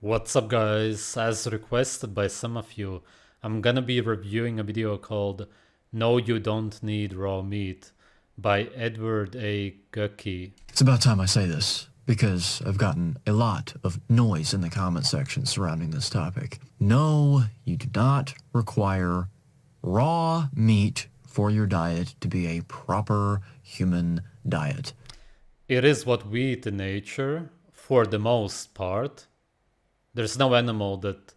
What's up guys, as requested by some of you, I'm gonna be reviewing a video called No You Don't Need Raw Meat by Edward A. Gucky. It's about time I say this, because I've gotten a lot of noise in the comment section surrounding this topic. No, you do not require raw meat for your diet to be a proper human diet. It is what we eat in nature, for the most part. There's no animal that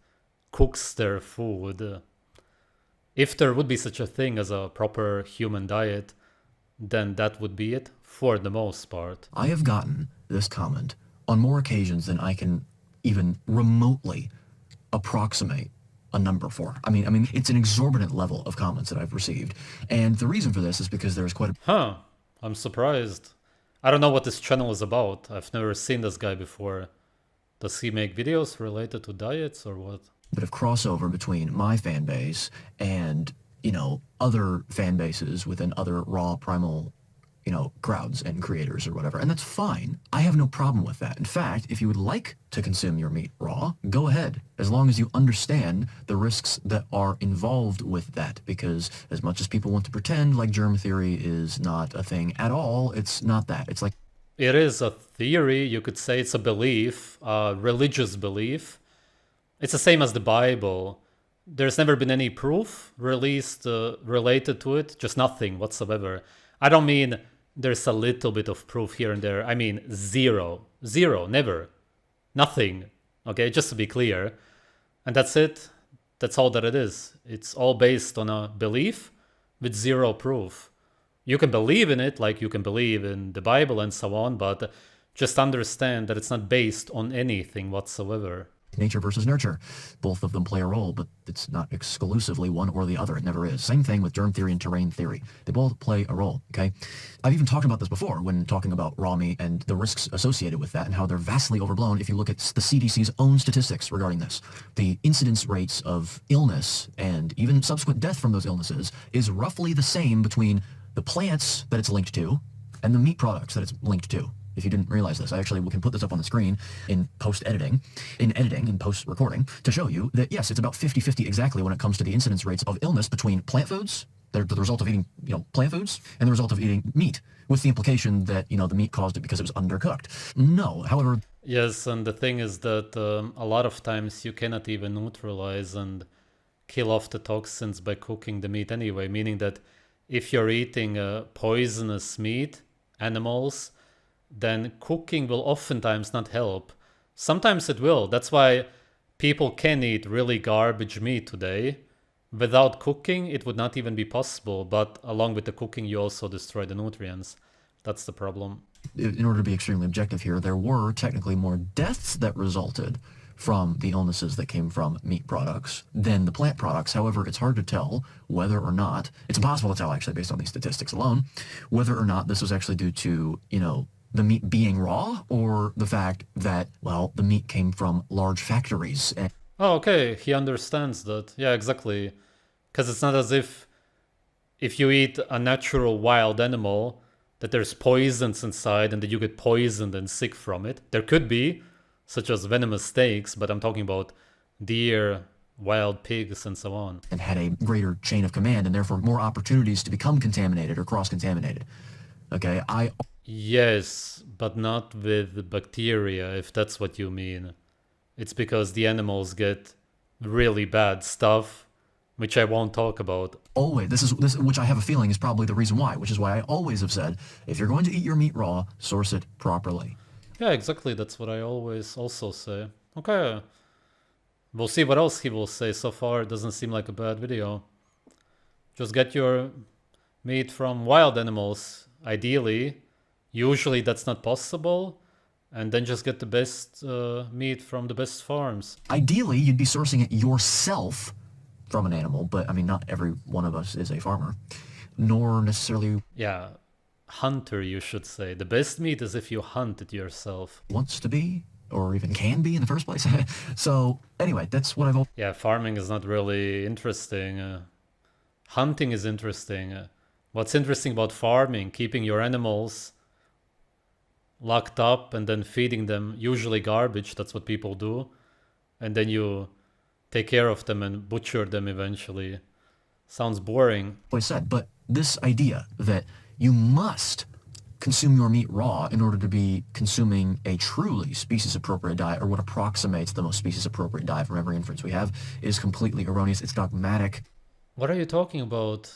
cooks their food. If there would be such a thing as a proper human diet, then that would be it, for the most part. I have gotten this comment on more occasions than I can even remotely approximate a number for. I mean, it's an exorbitant level of comments that I've received. And the reason for this is because there's quite a Huh, I'm surprised. I don't know what this channel is about. I've never seen this guy before. Does he make videos related to diets or what? bit of crossover between my fan base and, other fan bases within other raw primal, crowds and creators or whatever. And that's fine. I have no problem with that. In fact, if you would like to consume your meat raw, go ahead, as long as you understand the risks that are involved with that. Because as much as people want to pretend like germ theory is not a thing at all, it's not that. It's like, It is a theory, you could say it's a belief, a religious belief. It's the same as the Bible. There's never been any proof released related to it, just nothing whatsoever. I don't mean there's a little bit of proof here and there. I mean zero. Zero, never. Nothing. Okay, just to be clear. And that's it. That's all that it is. It's all based on a belief with zero proof. You can believe in it, like you can believe in the Bible and so on, but just understand that it's not based on anything whatsoever. nature versus nurture. Both of them play a role, but it's not exclusively one or the other. It never is. Same thing with germ theory and terrain theory. They both play a role, okay? I've even talked about this before when talking about raw meat and the risks associated with that and how they're vastly overblown if you look at the CDC's own statistics regarding this. The incidence rates of illness and even subsequent death from those illnesses is roughly the same between the plants that it's linked to and the meat products that it's linked to. If you didn't realize this, I actually can put this up on the screen in post-editing, in post-recording, to show you that, yes, it's about 50-50 exactly when it comes to the incidence rates of illness between plant foods, the result of eating, plant foods, and the result of eating meat, with the implication that, the meat caused it because it was undercooked. No, however... Yes, and the thing is that a lot of times you cannot even neutralize and kill off the toxins by cooking the meat anyway, meaning that if you're eating poisonous meat, animals, then cooking will oftentimes not help. Sometimes it will. That's why people can eat really garbage meat today. Without cooking, it would not even be possible. But along with the cooking, you also destroy the nutrients. That's the problem. In order to be extremely objective here, there were technically more deaths that resulted from the illnesses that came from meat products than the plant products. However, it's hard to tell whether or not, it's impossible to tell actually based on these statistics alone, whether or not this was actually due to, the meat being raw, or the fact that, well, the meat came from large factories. Oh, okay, he understands that. Yeah, exactly. Because it's not as if you eat a natural wild animal, that there's poisons inside and that you get poisoned and sick from it. There could be, such as venomous snakes, but I'm talking about deer, wild pigs, and so on. And had a greater chain of command, and therefore more opportunities to become contaminated or cross-contaminated. Okay, Yes, but not with bacteria, if that's what you mean. It's because the animals get really bad stuff, which I won't talk about. Always, this, which I have a feeling is probably the reason why, which is why I always have said, if you're going to eat your meat raw, source it properly. Yeah, exactly, that's what I always also say. Okay, we'll see what else he will say. So far, it doesn't seem like a bad video. Just get your meat from wild animals, ideally. Usually that's not possible, and then just get the best meat from the best farms. Ideally, you'd be sourcing it yourself from an animal, but I mean, not every one of us is a farmer, nor necessarily... Yeah, hunter, you should say. The best meat is if you hunt it yourself. ...wants to be, or even can be in the first place. So, anyway, that's what I've... Yeah, farming is not really interesting. Hunting is interesting. What's interesting about farming, keeping your animals locked up and then feeding them usually garbage, that's what people do, and then you take care of them and butcher them eventually. Sounds boring. I said, but this idea that you must consume your meat raw in order to be consuming a truly species-appropriate diet, or what approximates the most species-appropriate diet from every inference we have, is completely erroneous. It's dogmatic. What are you talking about?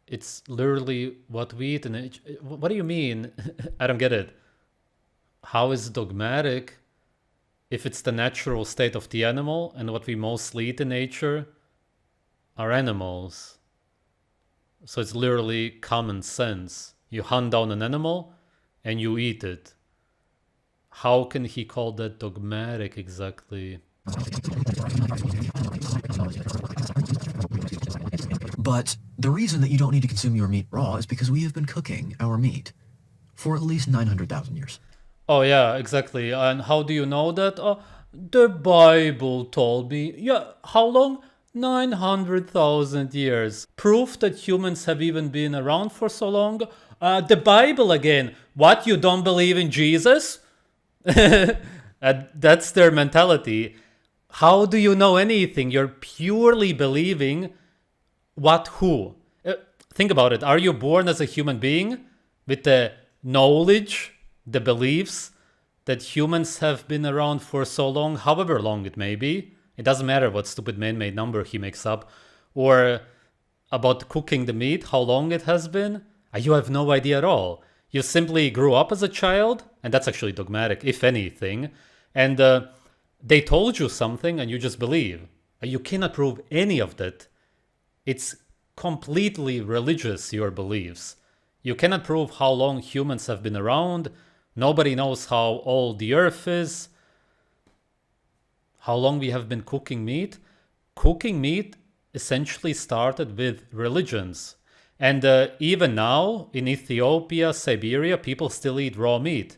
It's literally what we eat. And what do you mean? I don't get it. How is it dogmatic if it's the natural state of the animal, and what we mostly eat in nature are animals? So it's literally common sense. You hunt down an animal and you eat it. How can he call that dogmatic exactly? But the reason that you don't need to consume your meat raw is because we have been cooking our meat for at least 900,000 years. Oh yeah, exactly. And how do you know that? The Bible told me. Yeah, how long? 900,000 years. Proof that humans have even been around for so long? The Bible again. What, you don't believe in Jesus? That's their mentality. How do you know anything? You're purely believing what, who? Think about it. Are you born as a human being with the knowledge, the beliefs that humans have been around for so long, however long it may be? It doesn't matter what stupid man-made number he makes up. Or about cooking the meat, how long it has been. You have no idea at all. You simply grew up as a child, and that's actually dogmatic, if anything. And they told you something and you just believe. You cannot prove any of that. It's completely religious, your beliefs. You cannot prove how long humans have been around. Nobody knows how old the earth is. How long we have been cooking meat. Cooking meat essentially started with religions. And even now, in Ethiopia, Siberia, people still eat raw meat.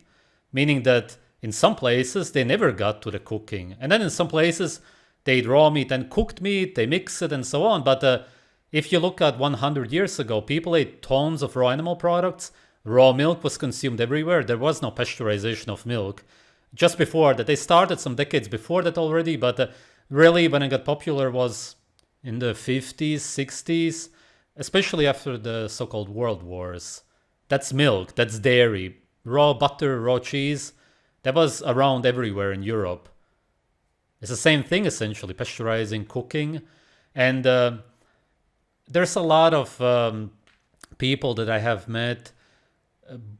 Meaning that in some places, they never got to the cooking. And then in some places, they eat raw meat and cooked meat, they mix it and so on. But if you look at 100 years ago, people ate tons of raw animal products. Raw milk was consumed everywhere. There was no pasteurization of milk. Just before that, they started some decades before that already, but really when it got popular was in the 50s, 60s, especially after the so-called world wars. That's milk, that's dairy, raw butter, raw cheese. That was around everywhere in Europe. It's the same thing essentially, pasteurizing, cooking. And there's a lot of people that I have met,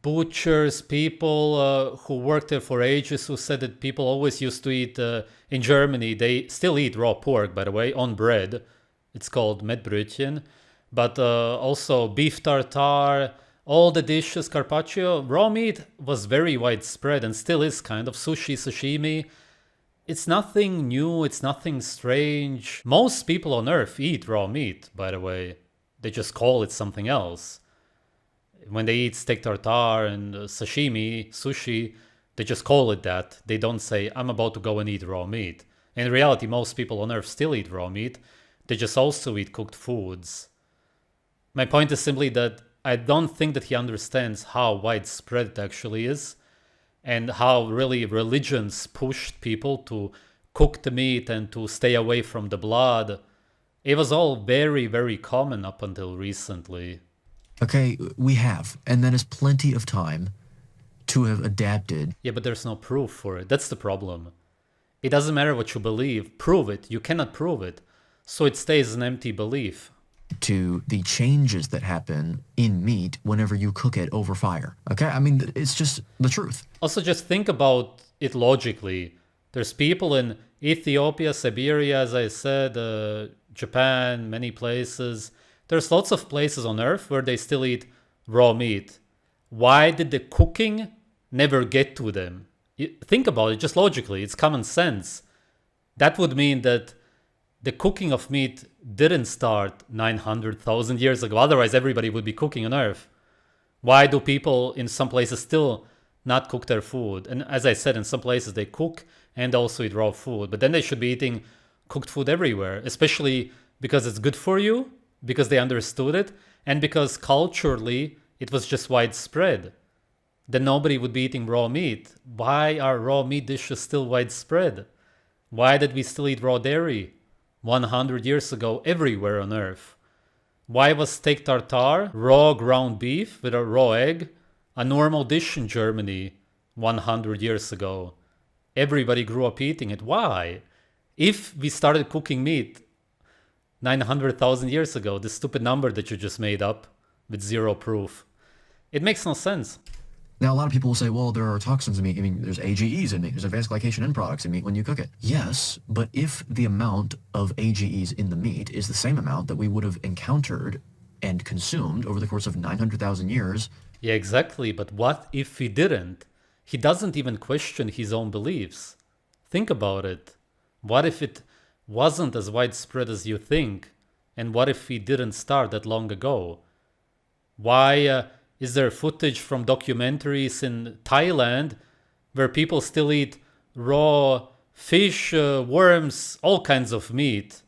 butchers, people who worked there for ages, who said that people always used to eat, in Germany, they still eat raw pork, by the way, on bread. It's called Mettbrötchen. But also beef tartare, all the dishes, carpaccio, raw meat was very widespread and still is kind of sushi, sashimi. It's nothing new, it's nothing strange. Most people on earth eat raw meat, by the way. They just call it something else. When they eat steak tartare and sashimi, sushi, they just call it that. They don't say, I'm about to go and eat raw meat. In reality, most people on earth still eat raw meat. They just also eat cooked foods. My point is simply that I don't think that he understands how widespread it actually is, and how really religions pushed people to cook the meat and to stay away from the blood. It was all very, very common up until recently. Okay, we have, and that is plenty of time to have adapted. Yeah, but there's no proof for it. That's the problem. It doesn't matter what you believe. Prove it. You cannot prove it. So it stays an empty belief. To the changes that happen in meat whenever you cook it over fire. Okay, I mean, it's just the truth. Also, just think about it logically. There's people in Ethiopia, Siberia, as I said, Japan, many places. There's lots of places on earth where they still eat raw meat. Why did the cooking never get to them? Think about it just logically. It's common sense. That would mean that the cooking of meat didn't start 900,000 years ago. Otherwise, everybody would be cooking on earth. Why do people in some places still not cook their food? And as I said, in some places they cook and also eat raw food. But then they should be eating cooked food everywhere, especially because it's good for you, because they understood it, and because culturally it was just widespread. Then nobody would be eating raw meat. Why are raw meat dishes still widespread? Why did we still eat raw dairy 100 years ago everywhere on Earth? Why was steak tartare, raw ground beef with a raw egg, a normal dish in Germany 100 years ago? Everybody grew up eating it. Why? If we started cooking meat 900,000 years ago, this stupid number that you just made up with zero proof, it makes no sense. Now, a lot of people will say, well, there are toxins in meat. I mean, there's AGEs in meat. There's advanced glycation end products in meat when you cook it. Yes, but if the amount of AGEs in the meat is the same amount that we would have encountered and consumed over the course of 900,000 years... Yeah, exactly. But what if he didn't? He doesn't even question his own beliefs. Think about it. What if it wasn't as widespread as you think? And what if he didn't start that long ago? Why is there footage from documentaries in Thailand where people still eat raw fish, worms, all kinds of meat?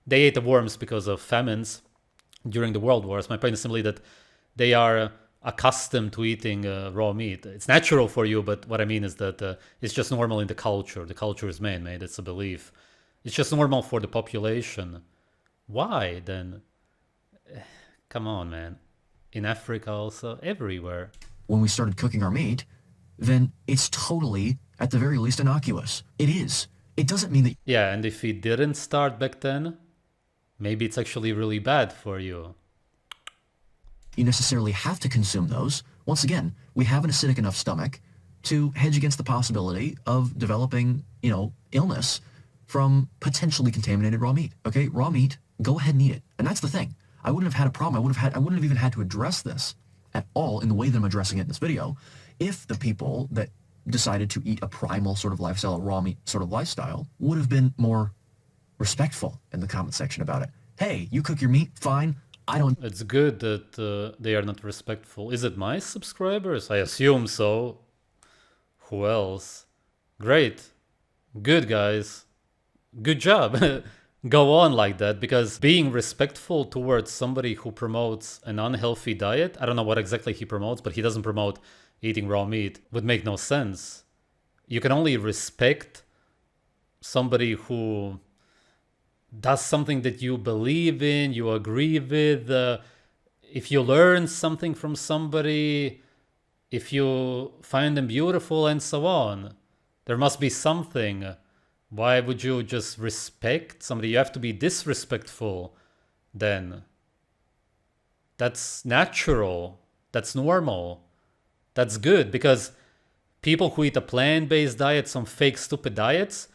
They ate the worms because of famines during the world wars. My point is simply that they are accustomed to eating raw meat. It's natural for you, but what I mean is that it's just normal in the culture. The culture is man-made. It's a belief. It's just normal for the population. Why then? Come on, man. In Africa also, everywhere. When we started cooking our meat, then it's totally, at the very least, innocuous. It is. It doesn't mean that... Yeah, and if he didn't start back then, maybe it's actually really bad for you. You necessarily have to consume those. Once again, we have an acidic enough stomach to hedge against the possibility of developing, illness from potentially contaminated raw meat. Okay, raw meat, go ahead and eat it. And that's the thing. I wouldn't have had a problem. I wouldn't have even had to address this at all in the way that I'm addressing it in this video if the people that decided to eat a primal sort of lifestyle, a raw meat sort of lifestyle, would have been more respectful in the comment section about it. Hey, you cook your meat, fine. I don't... It's good that they are not respectful. Is it my subscribers? I assume so. Who else? Great. Good, guys. Good job. Go on like that, because being respectful towards somebody who promotes an unhealthy diet, I don't know what exactly he promotes, but he doesn't promote eating raw meat, would make no sense. You can only respect somebody who does something that you believe in, you agree with. If you learn something from somebody, if you find them beautiful and so on, there must be something. Why would you just respect somebody? You have to be disrespectful then. That's natural. That's normal. That's good, because people who eat a plant-based diet, some fake stupid diets,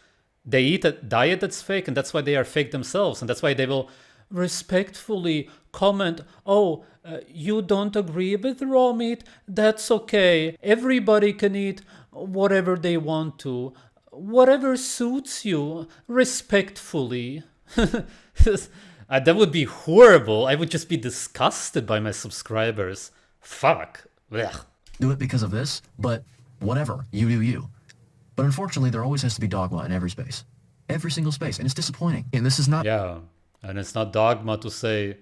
they eat a diet that's fake, and that's why they are fake themselves. And that's why they will respectfully comment, oh, you don't agree with raw meat? That's okay. Everybody can eat whatever they want to. Whatever suits you, respectfully. That would be horrible. I would just be disgusted by my subscribers. Fuck. Ugh. do it because of this, but whatever, you do you. But unfortunately, there always has to be dogma in every space. Every single space, and it's disappointing. And this is not... Yeah, and it's not dogma to say,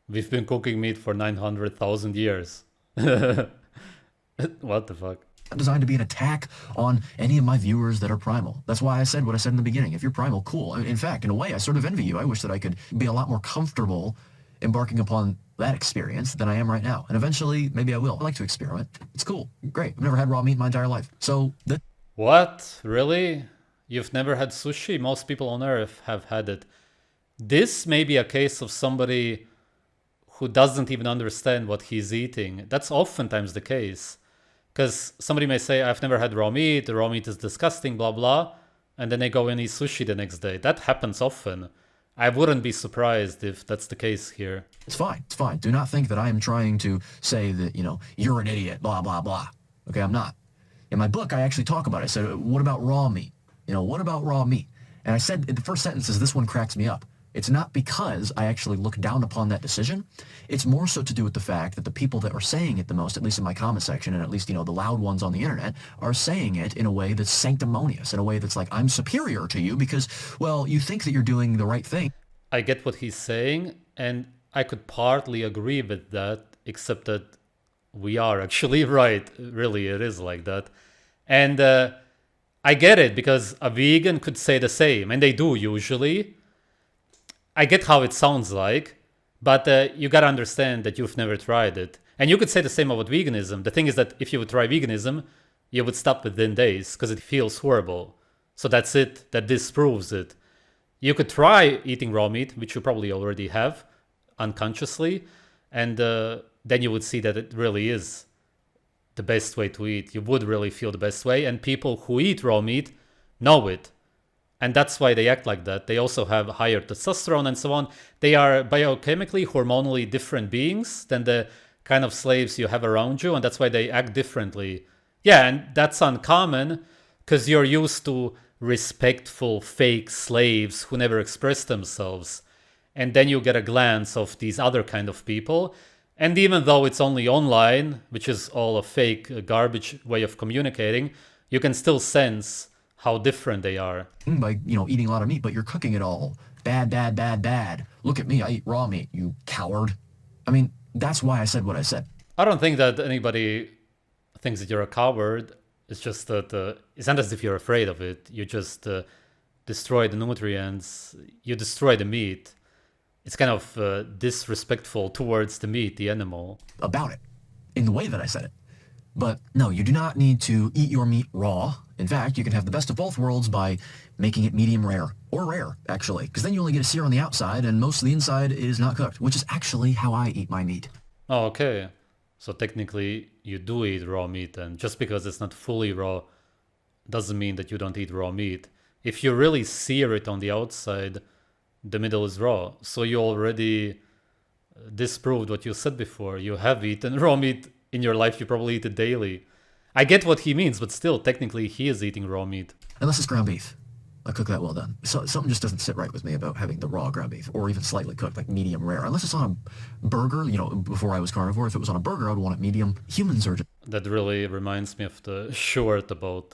we've been cooking meat for 900,000 years. What the fuck? designed to be an attack on any of my viewers that are primal. That's why I said what I said in the beginning. If you're primal, cool. In fact, in a way, I sort of envy you. I wish that I could be a lot more comfortable embarking upon that experience than I am right now. And eventually, maybe I will. I like to experiment. It's cool. Great. I've never had raw meat in my entire life. So that... What? Really? You've never had sushi? Most people on Earth have had it. This may be a case of somebody who doesn't even understand what he's eating. That's oftentimes the case. Because somebody may say, I've never had raw meat, the raw meat is disgusting, blah, blah. And then they go and eat sushi the next day. That happens often. I wouldn't be surprised if that's the case here. It's fine. It's fine. Do not think that I am trying to say that, you know, you're an idiot, blah, blah, blah. Okay, I'm not. In my book, I actually talk about it. I said, what about raw meat? You know, what about raw meat? And I said, the first sentence is, this one cracks me up. It's not because I actually look down upon that decision. It's more so to do with the fact that the people that are saying it the most, at least in my comment section, and at least, you know, the loud ones on the internet, are saying it in a way that's sanctimonious, in a way that's like, I'm superior to you because, well, you think that you're doing the right thing. I get what he's saying, and I could partly agree with that, except that we are actually right. Really, it is like that. And I I get it, because a vegan could say the same, and they do usually. I get how it sounds like, but you gotta understand that you've never tried it. And you could say the same about veganism. The thing is that if you would try veganism, you would stop within days because it feels horrible. So that's it. That disproves it. You could try eating raw meat, which you probably already have unconsciously, and then you would see that it really is the best way to eat. You would really feel the best way, and people who eat raw meat know it. And that's why they act like that. They also have higher testosterone and so on. They are biochemically, hormonally different beings than the kind of slaves you have around you, and that's why they act differently. Yeah, and that's uncommon because you're used to respectful fake slaves who never express themselves. And then you get a glance of these other kind of people. And even though it's only online, which is all a fake garbage way of communicating, you can still sense how different they are. By, eating a lot of meat, but you're cooking it all. Bad, bad, bad, bad. Look at me, I eat raw meat, you coward. I mean, that's why I said what I said. I don't think that anybody thinks that you're a coward. It's just that it's not as if you're afraid of it. You just destroy the nutrients. You destroy the meat. It's kind of disrespectful towards the meat, the animal. About it, in the way that I said it. But no, you do not need to eat your meat raw. In fact, you can have the best of both worlds by making it medium rare. Or rare, actually. Because then you only get a sear on the outside, and most of the inside is not cooked, which is actually how I eat my meat. Oh, okay. So technically, you do eat raw meat, and just because it's not fully raw doesn't mean that you don't eat raw meat. If you really sear it on the outside, the middle is raw. So you already disproved what you said before. You have eaten raw meat in your life. You probably eat it daily. I get what he means, but still, technically, he is eating raw meat. Unless it's ground beef. I cook that well done. So something just doesn't sit right with me about having the raw ground beef, or even slightly cooked, like medium rare. Unless it's on a burger, before I was carnivore, if it was on a burger, I would want it medium. Humans are That really reminds me of the short about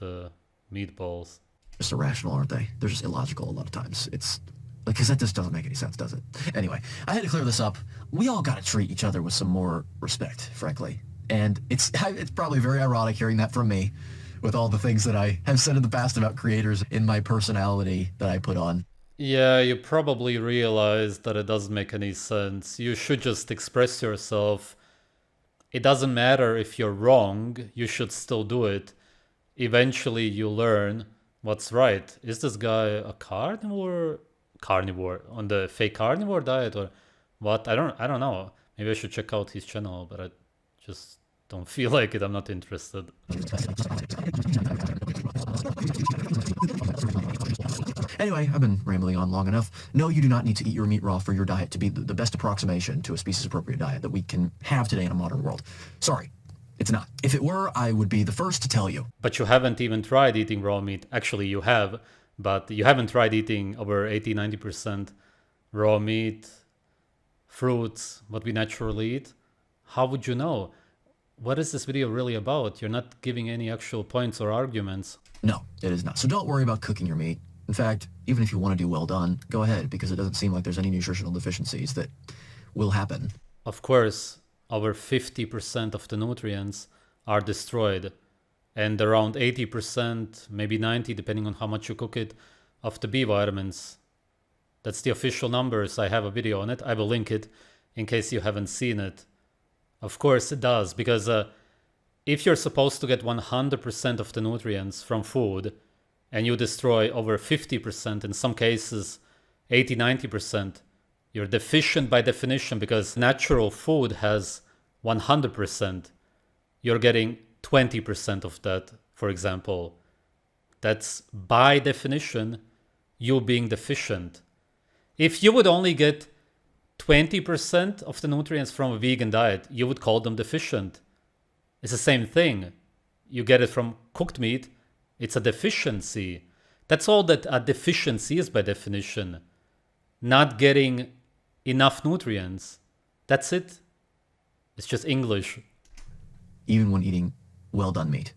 meatballs. just irrational, aren't they? They're just illogical a lot of times. It's because that just doesn't make any sense, does it? Anyway, I had to clear this up. We all got to treat each other with some more respect, frankly. And it's probably very ironic hearing that from me, with all the things that I have said in the past about creators in my personality that I put on. Yeah, you probably realize that it doesn't make any sense. You should just express yourself. It doesn't matter if you're wrong, you should still do it. Eventually you learn what's right. Is this guy a carnivore on the fake carnivore diet, or what? I don't know. Maybe I should check out his channel, but I just don't feel like it. I'm not interested. Anyway, I've been rambling on long enough. No, you do not need to eat your meat raw for your diet to be the best approximation to a species-appropriate diet that we can have today in a modern world. Sorry, it's not. If it were, I would be the first to tell you. But you haven't even tried eating raw meat. Actually, you have, but you haven't tried eating over 80-90% raw meat, fruits, what we naturally eat. How would you know? What is this video really about? You're not giving any actual points or arguments. No, it is not. So don't worry about cooking your meat. In fact, even if you want to do well done, go ahead, because it doesn't seem like there's any nutritional deficiencies that will happen. Of course, over 50% of the nutrients are destroyed, and around 80%, maybe 90, depending on how much you cook it, of the B vitamins. That's the official numbers. I have a video on it. I will link it in case you haven't seen it. Of course it does, because if you're supposed to get 100% of the nutrients from food, and you destroy over 50%, in some cases 80-90%, you're deficient by definition, because natural food has 100%. You're getting 20% of that, for example. That's by definition you being deficient. If you would only get 20% of the nutrients from a vegan diet, you would call them deficient. It's the same thing. You get it from cooked meat, it's a deficiency. That's all that a deficiency is by definition. Not getting enough nutrients. That's it. It's just English. Even when eating well-done meat.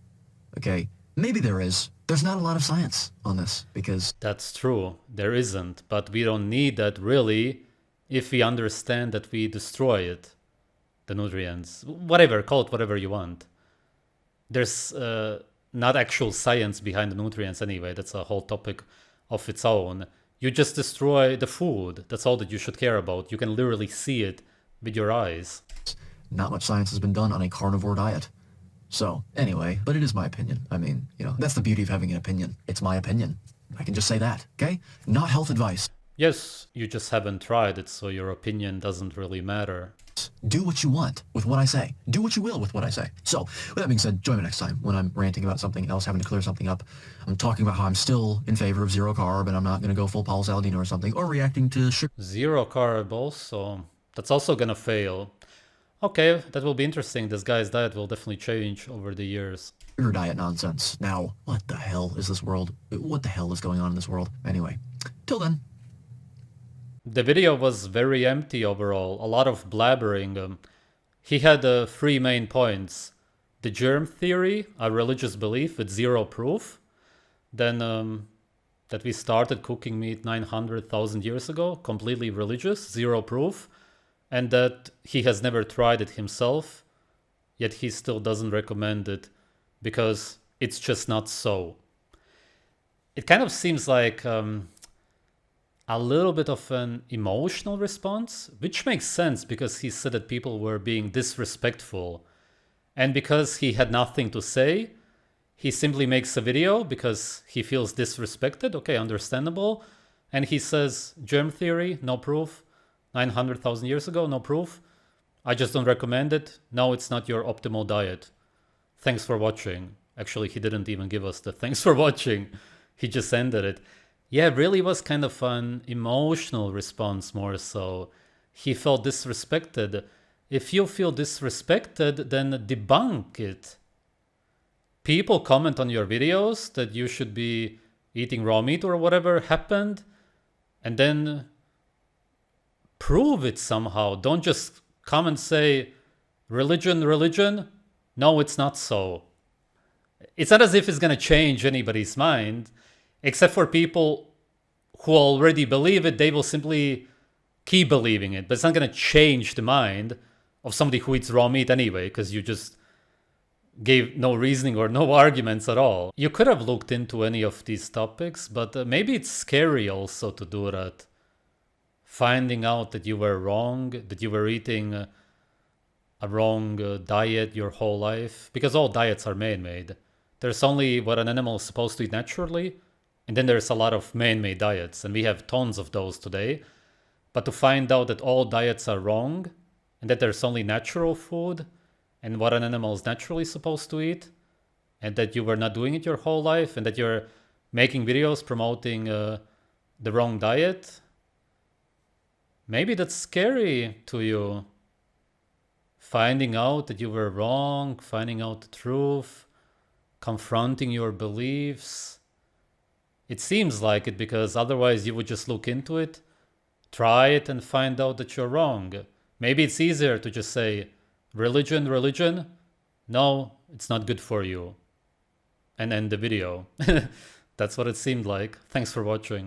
Okay? Maybe there is. There's not a lot of science on this, because... That's true. There isn't. But we don't need that, really, if we understand that we destroy it. The nutrients. Whatever. Call it whatever you want. There's not actual science behind the nutrients anyway. That's a whole topic of its own. You just destroy the food. That's all that you should care about. You can literally see it with your eyes. Not much science has been done on a carnivore diet. So, anyway, but it is my opinion. I mean, that's the beauty of having an opinion. It's my opinion. I can just say that, okay? Not health advice. Yes, you just haven't tried it, so your opinion doesn't really matter. Do what you want with what I say. Do what you will with what I say. So, with that being said, join me next time when I'm ranting about something else, having to clear something up. I'm talking about how I'm still in favor of zero carb and I'm not going to go full Paul Saladino or something, or reacting to sugar. Zero carb also. That's also gonna fail. Okay, that will be interesting. This guy's diet will definitely change over the years. Diet nonsense. Now, what the hell is this world? What the hell is going on in this world? Anyway, till then. The video was very empty overall, a lot of blabbering. He had 3 main points. The germ theory, a religious belief with zero proof. Then that we started cooking meat 900,000 years ago, completely religious, zero proof. And that he has never tried it himself, yet he still doesn't recommend it because it's just not so. It kind of seems like a little bit of an emotional response, which makes sense because he said that people were being disrespectful. And because he had nothing to say, he simply makes a video because he feels disrespected. Okay, understandable. And he says, germ theory, no proof. 900,000 years ago, no proof. I just don't recommend it. No, it's not your optimal diet. Thanks for watching. Actually, he didn't even give us the thanks for watching. He just ended it. Yeah, it really was kind of an emotional response more so. He felt disrespected. If you feel disrespected, then debunk it. People comment on your videos that you should be eating raw meat or whatever happened, and then prove it somehow. Don't just come and say, religion. No, it's not so. It's not as if it's going to change anybody's mind, except for people who already believe it. They will simply keep believing it, but it's not going to change the mind of somebody who eats raw meat anyway, because you just gave no reasoning or no arguments at all. You could have looked into any of these topics, but maybe it's scary also to do that. Finding out that you were wrong, that you were eating a wrong diet your whole life, because all diets are man-made. There's only what an animal is supposed to eat naturally, and then there's a lot of man-made diets, and we have tons of those today. But to find out that all diets are wrong, and that there's only natural food, and what an animal is naturally supposed to eat, and that you were not doing it your whole life, and that you're making videos promoting the wrong diet, maybe that's scary to you. Finding out that you were wrong, finding out the truth, confronting your beliefs. It seems like it, because otherwise you would just look into it, try it, and find out that you're wrong. Maybe it's easier to just say, religion, no, it's not good for you, and end the video. That's what it seemed like. Thanks for watching.